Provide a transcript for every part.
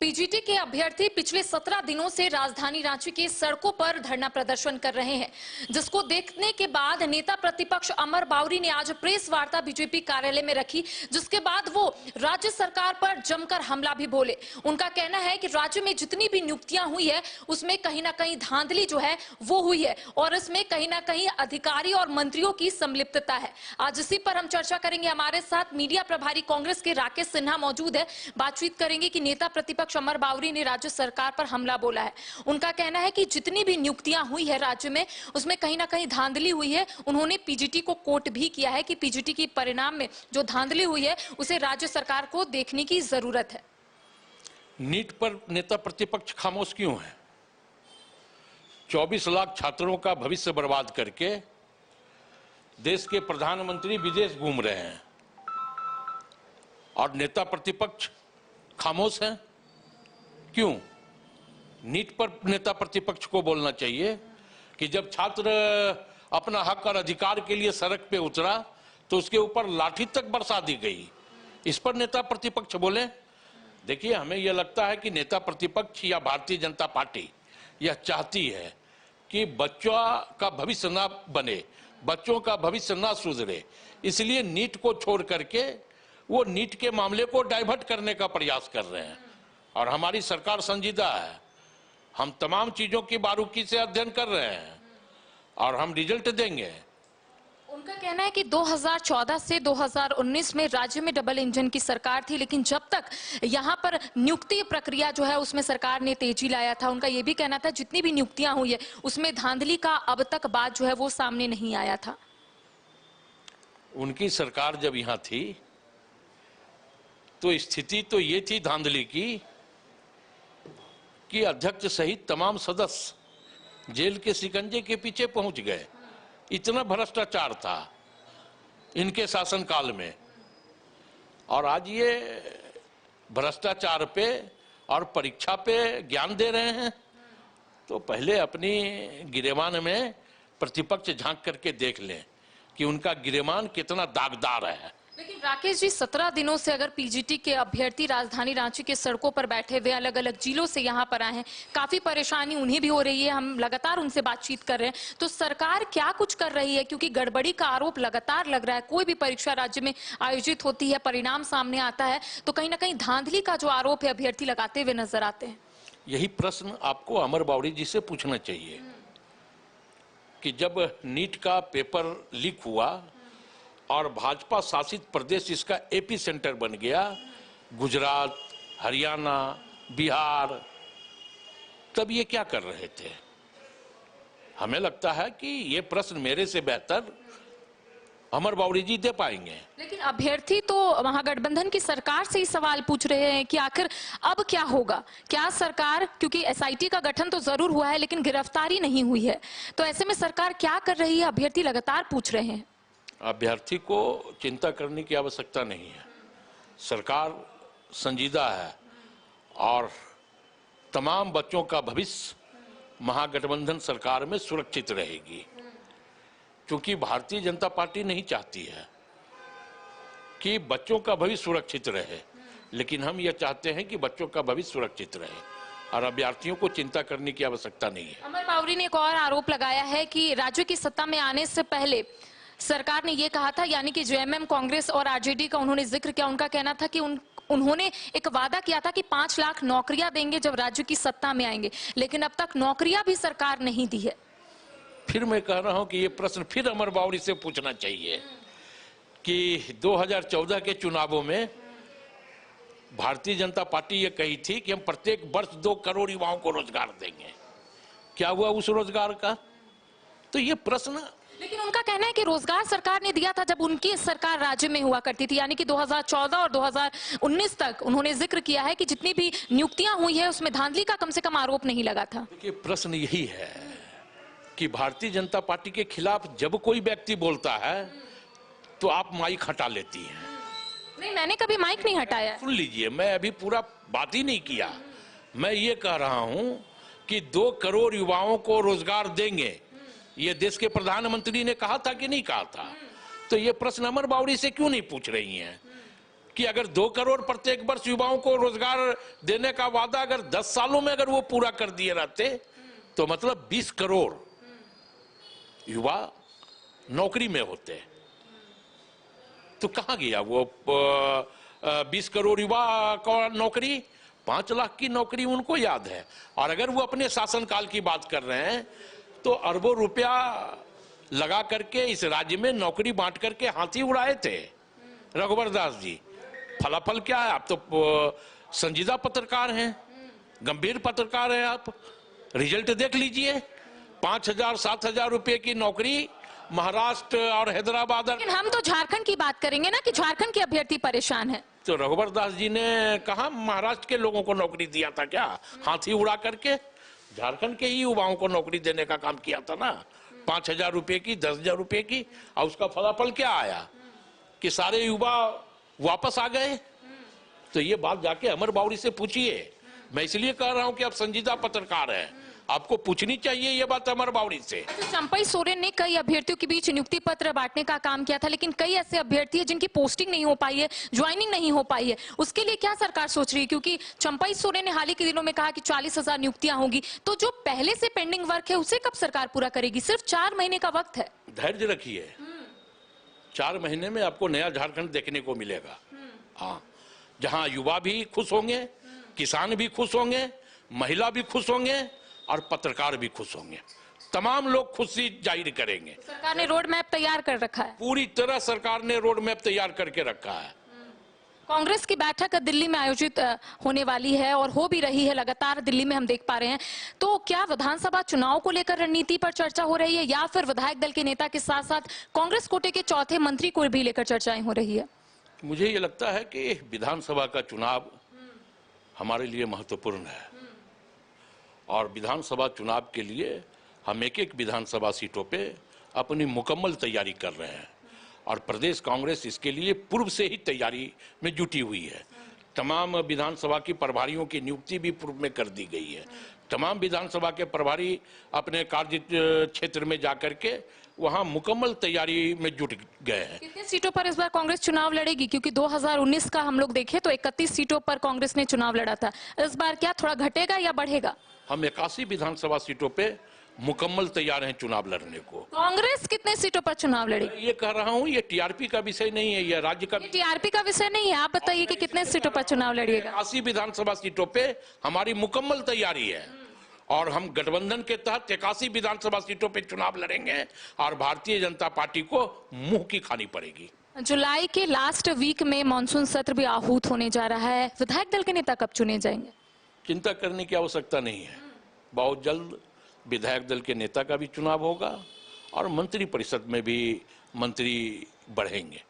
PGT के अभ्यर्थी पिछले 17 दिनों से राजधानी रांची की सड़कों पर धरना प्रदर्शन कर रहे हैं, जिसको देखने के बाद नेता प्रतिपक्ष अमर बावरी ने आज प्रेस वार्ता बीजेपी कार्यालय में रखी, जिसके बाद वो राज्य सरकार पर जमकर हमला भी बोले। उनका कहना है कि राज्य में जितनी भी नियुक्तियां हुई है उसमें कहीं ना कहीं धांधली जो है वो हुई है और इसमें कहीं ना कहीं अधिकारी और मंत्रियों की संलिप्तता है। आज इसी पर हम चर्चा करेंगे। हमारे साथ मीडिया प्रभारी कांग्रेस के राकेश सिन्हा मौजूद है। बातचीत करेंगे कि नेता प्रतिपक्ष अमर बावरी ने राज्य सरकार पर हमला बोला है। उनका कहना है कि जितनी भी नियुक्तियां हुई है राज्य में उसमें कहीं ना कहीं धांधली हुई है। उन्होंने पीजीटी को कोट भी किया है कि पीजीटी के परिणाम में जो धांधली हुई है उसे राज्य सरकार को देखने की जरूरत है। नीट पर नेता प्रतिपक्ष खामोश क्यों है? 24 लाख छात्रों का भविष्य बर्बाद करके देश के प्रधानमंत्री विदेश घूम रहे हैं और नेता प्रतिपक्ष खामोश हैं। क्यों? नीट पर नेता प्रतिपक्ष को बोलना चाहिए कि जब छात्र अपना हक और अधिकार के लिए सड़क पे उतरा तो उसके ऊपर लाठी तक बरसा दी गई। इस पर नेता प्रतिपक्ष बोले। देखिए, हमें यह लगता है कि नेता प्रतिपक्ष या भारतीय जनता पार्टी यह चाहती है कि बच्चों का भविष्य ना बने, बच्चों का भविष्य ना सुधरे, इसलिए नीट को छोड़ करके वो नीट के मामले को डाइवर्ट करने का प्रयास कर रहे हैं। और हमारी सरकार संजीदा है, हम तमाम चीजों की बारीकी से अध्ययन कर रहे हैं और हम रिजल्ट देंगे। उनका कहना है कि 2014 से 2019 में राज्य में डबल इंजन की सरकार थी, लेकिन जब तक यहां पर नियुक्ति प्रक्रिया जो है उसमें सरकार ने तेजी लाया था। उनका यह भी कहना था जितनी भी नियुक्तियां हुई है उसमें धांधली का अब तक बात जो है वो सामने नहीं आया था। उनकी सरकार जब यहां थी तो स्थिति तो ये थी धांधली की कि अध्यक्ष सहित तमाम सदस्य जेल के शिकंजे के पीछे पहुंच गए। इतना भ्रष्टाचार था इनके शासनकाल में। और आज ये भ्रष्टाचार पे और परीक्षा पे ज्ञान दे रहे हैं। तो पहले अपनी गिरेबान में प्रतिपक्ष झांक करके देख लें कि उनका गिरेबान कितना दागदार है। लेकिन राकेश जी, 17 दिनों से अगर पीजीटी के अभ्यर्थी राजधानी रांची के सड़कों पर बैठे हुए अलग अलग जिलों से यहां पर आए हैं, काफी परेशानी उन्हें भी हो रही है, हम लगातार उनसे बातचीत कर रहे हैं, तो सरकार क्या कुछ कर रही है? क्योंकि गड़बड़ी का आरोप लगातार लग रहा है। कोई भी परीक्षा राज्य में आयोजित होती है, परिणाम सामने आता है तो कहीं ना कहीं धांधली का जो आरोप है अभ्यर्थी लगाते हुए नजर आते हैं। यही प्रश्न आपको अमर बावरी जी से पूछना चाहिए कि जब नीट का पेपर लीक हुआ और भाजपा शासित प्रदेश इसका एपी सेंटर बन गया, गुजरात, हरियाणा, बिहार, तब ये क्या कर रहे थे? हमें लगता है कि ये प्रश्न मेरे से बेहतर अमर बावरी जी दे पाएंगे। लेकिन अभ्यर्थी तो महागठबंधन की सरकार से ही सवाल पूछ रहे हैं कि आखिर अब क्या होगा? क्या सरकार, क्योंकि एसआईटी का गठन तो जरूर हुआ है लेकिन गिरफ्तारी नहीं हुई है, तो ऐसे में सरकार क्या कर रही है? अभ्यर्थी लगातार पूछ रहे हैं। अभ्यर्थी को चिंता करने की आवश्यकता नहीं है। सरकार संजीदा है और तमाम बच्चों का भविष्य महागठबंधन सरकार में सुरक्षित रहेगी, क्योंकि भारतीय जनता पार्टी नहीं चाहती है कि बच्चों का भविष्य सुरक्षित रहे, लेकिन हम यह चाहते हैं कि बच्चों का भविष्य सुरक्षित रहे और अभ्यर्थियों को चिंता करने की आवश्यकता नहीं है। अमर बावरी ने एक और आरोप लगाया है कि राज्य की सत्ता में आने से पहले सरकार ने यह कहा था, यानी कि जेएमएम, कांग्रेस और आरजेडी का उन्होंने जिक्र किया। उनका कहना था कि उन्होंने एक वादा किया था कि 5 लाख नौकरियां देंगे जब राज्य की सत्ता में आएंगे, लेकिन अब तक नौकरियां भी सरकार नहीं दी है। फिर मैं कह रहा हूं कि ये प्रश्न फिर अमर बावरी से पूछना चाहिए कि 2014 के चुनावों में भारतीय जनता पार्टी ये कही थी कि हम प्रत्येक वर्ष 2 करोड़ युवाओं को रोजगार देंगे। क्या हुआ उस रोजगार का? तो ये प्रश्न। लेकिन उनका कहना है कि रोजगार सरकार ने दिया था जब उनकी सरकार राज्य में हुआ करती थी, यानी कि 2014 और 2019 तक। उन्होंने जिक्र किया है कि जितनी भी नियुक्तियां हुई है उसमें धांधली का कम से कम आरोप नहीं लगा था। देखिए, प्रश्न यही है कि भारतीय जनता पार्टी के खिलाफ जब कोई व्यक्ति बोलता है तो आप माइक हटा लेती हैं। नहीं, मैंने कभी माइक नहीं हटाया। सुन लीजिए, मैं अभी पूरा बात ही नहीं किया। मैं ये कह रहा हूं कि 2 करोड़ युवाओं को रोजगार देंगे, ये देश के प्रधानमंत्री ने कहा था कि नहीं कहा था? तो ये प्रश्न अमर बावरी से क्यों नहीं पूछ रही हैं कि अगर 2 करोड़ प्रत्येक वर्ष युवाओं को रोजगार देने का वादा अगर 10 सालों में अगर वो पूरा कर दिए रहते तो मतलब 20 करोड़ युवा नौकरी में होते। तो कहां गया वो 20 करोड़ युवा का नौकरी? 5 लाख की नौकरी उनको याद है। और अगर वो अपने शासनकाल की बात कर रहे हैं तो अरबों रुपया लगा करके इस राज्य में नौकरी बांट करके हाथी उड़ाए थे रघुवर दास जी। फलाफल क्या है? आप तो संजीदा पत्रकार हैं, गंभीर पत्रकार हैं आप। रिजल्ट देख लीजिए, 5,000 7,000 रुपए की नौकरी महाराष्ट्र और हैदराबाद। लेकिन हम तो झारखंड की बात करेंगे ना कि झारखंड के अभ्यर्थी परेशान है। तो रघुवर दास जी ने कहा महाराष्ट्र के लोगों को नौकरी दिया था क्या हाथी उड़ा करके? झारखंड के ही युवाओं को नौकरी देने का काम किया था ना, 5,000 रुपए की, 10,000 रुपए की। और उसका फलाफल क्या आया कि सारे युवा वापस आ गए। तो ये बात जाके अमर बावरी से पूछिए। मैं इसलिए कह रहा हूं कि आप संजीदा पत्रकार हैं, आपको पूछनी चाहिए ये बात अमर बावरी से। तो चंपई सोरेन ने कई अभ्यर्थियों के बीच नियुक्ति पत्र बांटने का काम किया था, लेकिन कई ऐसे अभ्यर्थी हैं जिनकी पोस्टिंग नहीं हो पाई है, ज्वाइनिंग नहीं हो पाई है। उसके लिए क्या सरकार सोच रही है? क्योंकि चंपई सोरेन ने हाल ही के दिनों में कहा कि 40,000 नियुक्तियां होंगी, तो जो पहले से पेंडिंग वर्क है उसे कब सरकार पूरा करेगी? सिर्फ 4 महीने का वक्त है। धैर्य रखिए, 4 महीने में आपको नया झारखंड देखने को मिलेगा। हाँ, जहां युवा भी खुश होंगे, किसान भी खुश होंगे, महिला भी खुश होंगे और पत्रकार भी खुश होंगे। तमाम लोग खुशी जाहिर करेंगे। सरकार ने रोड मैप तैयार कर रखा है। पूरी तरह सरकार ने रोड मैप तैयार करके रखा है। कांग्रेस की बैठक दिल्ली में आयोजित होने वाली है और हो भी रही है लगातार, दिल्ली में हम देख पा रहे हैं। तो क्या विधानसभा चुनाव को लेकर रणनीति पर चर्चा हो रही है या फिर विधायक दल के नेता के साथ साथ कांग्रेस कोटे के चौथे मंत्री को भी लेकर चर्चाएं हो रही है? मुझे ये लगता है कि विधानसभा का चुनाव हमारे लिए महत्वपूर्ण है और विधानसभा चुनाव के लिए हम एक विधानसभा सीटों पे अपनी मुकम्मल तैयारी कर रहे हैं और प्रदेश कांग्रेस इसके लिए पूर्व से ही तैयारी में जुटी हुई है। तमाम विधानसभा की प्रभारियों की नियुक्ति भी पूर्व में कर दी गई है। तमाम विधानसभा के प्रभारी अपने कार्य क्षेत्र में जाकर के वहां मुकम्मल तैयारी में जुट गए हैं। कितनी सीटों पर इस बार कांग्रेस चुनाव लड़ेगी? क्योंकि 2019 का हम लोग देखें तो 31 सीटों पर कांग्रेस ने चुनाव लड़ा था। इस बार क्या थोड़ा घटेगा या बढ़ेगा? हम 81 विधानसभा सीटों पे मुकम्मल तैयार हैं चुनाव लड़ने को। कांग्रेस कितने सीटों पर चुनाव लड़ेगी? ये कह रहा हूँ, ये टीआरपी का विषय नहीं है, ये राज्य का टीआरपी का विषय नहीं है। आप बताइए कि कितने सीटों पर चुनाव लड़िएगा? 81 विधानसभा सीटों पे हमारी मुकम्मल तैयारी है और हम गठबंधन के तहत 81 विधानसभा सीटों पे चुनाव लड़ेंगे और भारतीय जनता पार्टी को मुंह की खानी पड़ेगी। जुलाई के लास्ट वीक में मानसून सत्र भी आहूत होने जा रहा है। विधायक दल के नेता कब चुने जाएंगे? चिंता करने की आवश्यकता नहीं है। बहुत जल्द विधायक दल के नेता का भी चुनाव होगा और मंत्री परिषद में भी मंत्री बढ़ेंगे।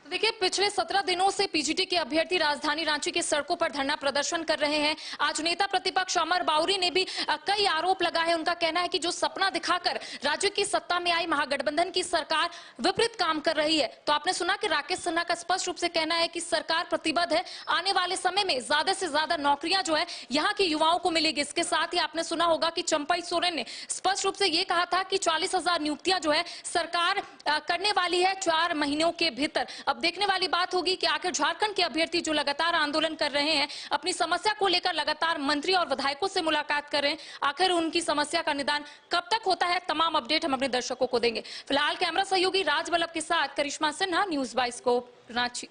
देखिए, पिछले 17 दिनों से पीजीटी के अभ्यर्थी राजधानी रांची के सड़कों पर धरना प्रदर्शन कर रहे हैं। आज नेता प्रतिपक्ष अमर बावरी ने भी कई आरोप लगाए हैं। उनका कहना है कि जो सपना दिखाकर राज्य की सत्ता में आई महागठबंधन की सरकार विपरीत काम कर रही है। तो आपने सुना कि राकेश सिन्हा का स्पष्ट रूप से कहना है कि सरकार प्रतिबद्ध है, आने वाले समय में ज्यादा से ज्यादा नौकरियां जो है यहाँ के युवाओं को मिलेगी। इसके साथ ही आपने सुना होगा कि चंपई सोरेन ने स्पष्ट रूप से ये कहा था कि 40,000 नियुक्तियां जो है सरकार करने वाली है 4 महीनों के भीतर। अब देखने वाली बात होगी कि आखिर झारखंड के अभ्यर्थी जो लगातार आंदोलन कर रहे हैं, अपनी समस्या को लेकर लगातार मंत्री और विधायकों से मुलाकात कर रहे हैं, आखिर उनकी समस्या का निदान कब तक होता है? तमाम अपडेट हम अपने दर्शकों को देंगे। फिलहाल कैमरा सहयोगी राज बल्लभ के साथ करिश्मा सिन्हा, न्यूज़ 22 रांची।